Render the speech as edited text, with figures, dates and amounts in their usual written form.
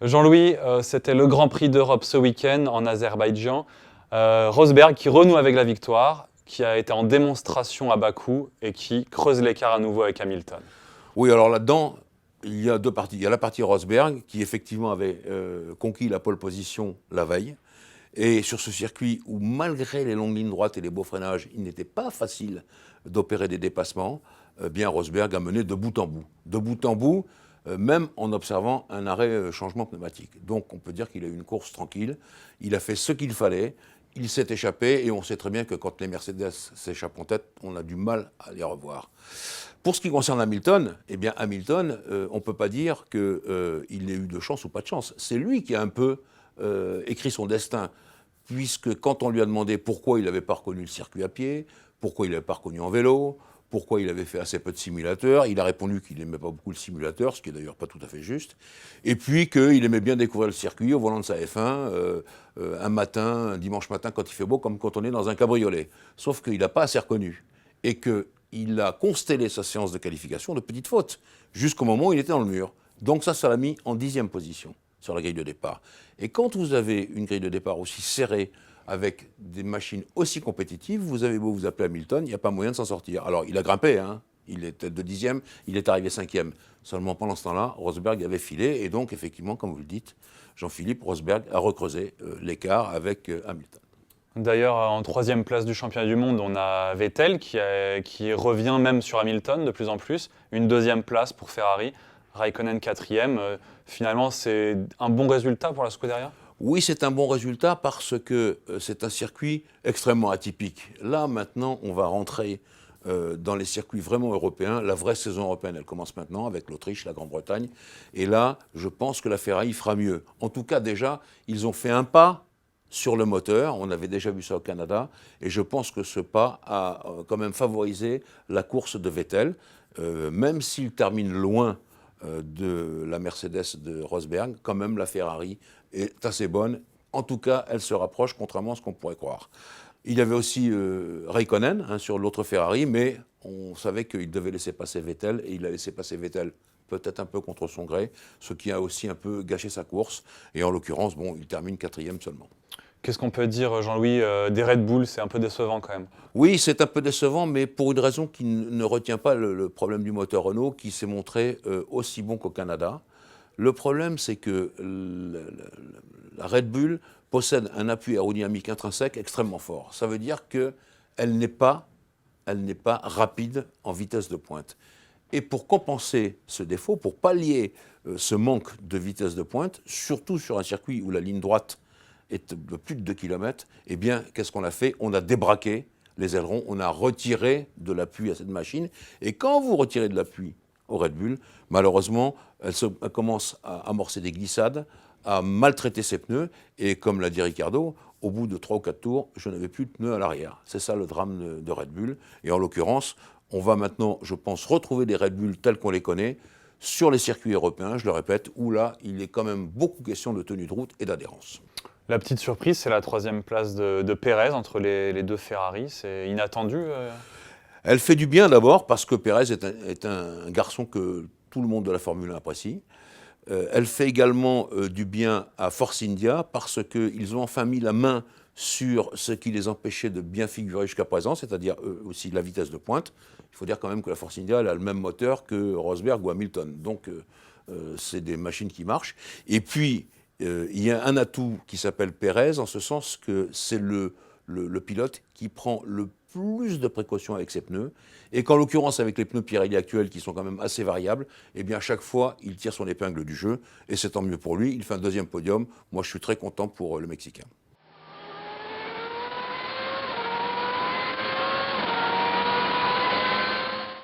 Jean-Louis, c'était le Grand Prix d'Europe ce week-end en Azerbaïdjan. Rosberg qui renoue avec la victoire, qui a été en démonstration à Bakou et qui creuse l'écart à nouveau avec Hamilton. Oui, alors là-dedans, il y a deux parties. Il y a la partie Rosberg, qui effectivement avait conquis la pole position la veille. Et sur ce circuit où, malgré les longues lignes droites et les beaux freinages, il n'était pas facile d'opérer des dépassements, bien Rosberg a mené de bout en bout. De bout en bout, même en observant un arrêt changement pneumatique. Donc on peut dire qu'il a eu une course tranquille, il a fait ce qu'il fallait, il s'est échappé, et on sait très bien que quand les Mercedes s'échappent en tête, on a du mal à les revoir. Pour ce qui concerne Hamilton, eh bien Hamilton, on ne peut pas dire qu'il ait eu de chance ou pas de chance. C'est lui qui a un peu écrit son destin, puisque quand on lui a demandé pourquoi il n'avait pas reconnu le circuit à pied, pourquoi il n'avait pas reconnu en vélo, pourquoi il avait fait assez peu de simulateurs, il a répondu qu'il n'aimait pas beaucoup le simulateur, ce qui est d'ailleurs pas tout à fait juste, et puis qu'il aimait bien découvrir le circuit au volant de sa F1, un matin, un dimanche matin quand il fait beau, comme quand on est dans un cabriolet. Sauf qu'il n'a pas assez reconnu, et qu'il a constellé sa séance de qualification de petites fautes, jusqu'au moment où il était dans le mur. Donc ça l'a mis en 10e position sur la grille de départ. Et quand vous avez une grille de départ aussi serrée, avec des machines aussi compétitives, vous avez beau vous appeler Hamilton, il n'y a pas moyen de s'en sortir. Alors, il a grimpé, hein. Il était de 10e, il est arrivé 5e. Seulement, pendant ce temps-là, Rosberg avait filé, et donc, effectivement, comme vous le dites, Jean-Philippe, Rosberg a recreusé l'écart avec Hamilton. D'ailleurs, en 3e place du championnat du monde, on a Vettel qui revient même sur Hamilton de plus en plus. Une 2e place pour Ferrari, Raikkonen 4e. Finalement, c'est un bon résultat pour la Scuderia ? Oui, c'est un bon résultat parce que c'est un circuit extrêmement atypique. Là, maintenant, on va rentrer dans les circuits vraiment européens. La vraie saison européenne, elle commence maintenant avec l'Autriche, la Grande-Bretagne. Et là, je pense que la Ferrari fera mieux. En tout cas, déjà, ils ont fait un pas sur le moteur. On avait déjà vu ça au Canada. Et je pense que ce pas a quand même favorisé la course de Vettel. Même s'il termine loin de la Mercedes de Rosberg, quand même la Ferrari est assez bonne. En tout cas, elle se rapproche, contrairement à ce qu'on pourrait croire. Il y avait aussi Raikkonen sur l'autre Ferrari, mais on savait qu'il devait laisser passer Vettel, et il a laissé passer Vettel peut-être un peu contre son gré, ce qui a aussi un peu gâché sa course. Et en l'occurrence, bon, il termine 4e seulement. Qu'est-ce qu'on peut dire, Jean-Louis, des Red Bull? C'est un peu décevant quand même. Oui, c'est un peu décevant, mais pour une raison qui ne retient pas le problème du moteur Renault, qui s'est montré aussi bon qu'au Canada. Le problème, c'est que la Red Bull possède un appui aérodynamique intrinsèque extrêmement fort. Ça veut dire qu'elle n'est pas rapide en vitesse de pointe. Et pour compenser ce défaut, pour pallier ce manque de vitesse de pointe, surtout sur un circuit où la ligne droite est de plus de 2 km, eh bien, qu'est-ce qu'on a fait? On a débraqué les ailerons, on a retiré de l'appui à cette machine. Et quand vous retirez de l'appui au Red Bull, malheureusement, elle commence à amorcer des glissades, à maltraiter ses pneus. Et comme l'a dit Ricciardo, au bout de 3 ou 4 tours, je n'avais plus de pneus à l'arrière. C'est ça le drame de Red Bull. Et en l'occurrence, on va maintenant, je pense, retrouver des Red Bull tels qu'on les connaît sur les circuits européens, je le répète, où là, il est quand même beaucoup question de tenue de route et d'adhérence. La petite surprise, c'est la 3e place de Pérez entre les deux Ferrari. C'est inattendu. Elle fait du bien d'abord parce que Pérez est un garçon que tout le monde de la Formule 1 apprécie. Elle fait également du bien à Force India parce qu'ils ont enfin mis la main sur ce qui les empêchait de bien figurer jusqu'à présent, c'est-à-dire aussi la vitesse de pointe. Il faut dire quand même que la Force India elle a le même moteur que Rosberg ou Hamilton. Donc c'est des machines qui marchent. Et puis, il y a un atout qui s'appelle Pérez, en ce sens que c'est le pilote qui prend le plus de précautions avec ses pneus, et qu'en l'occurrence avec les pneus Pirelli actuels qui sont quand même assez variables, eh bien à chaque fois il tire son épingle du jeu, et c'est tant mieux pour lui, il fait un 2e podium. Moi je suis très content pour le Mexicain.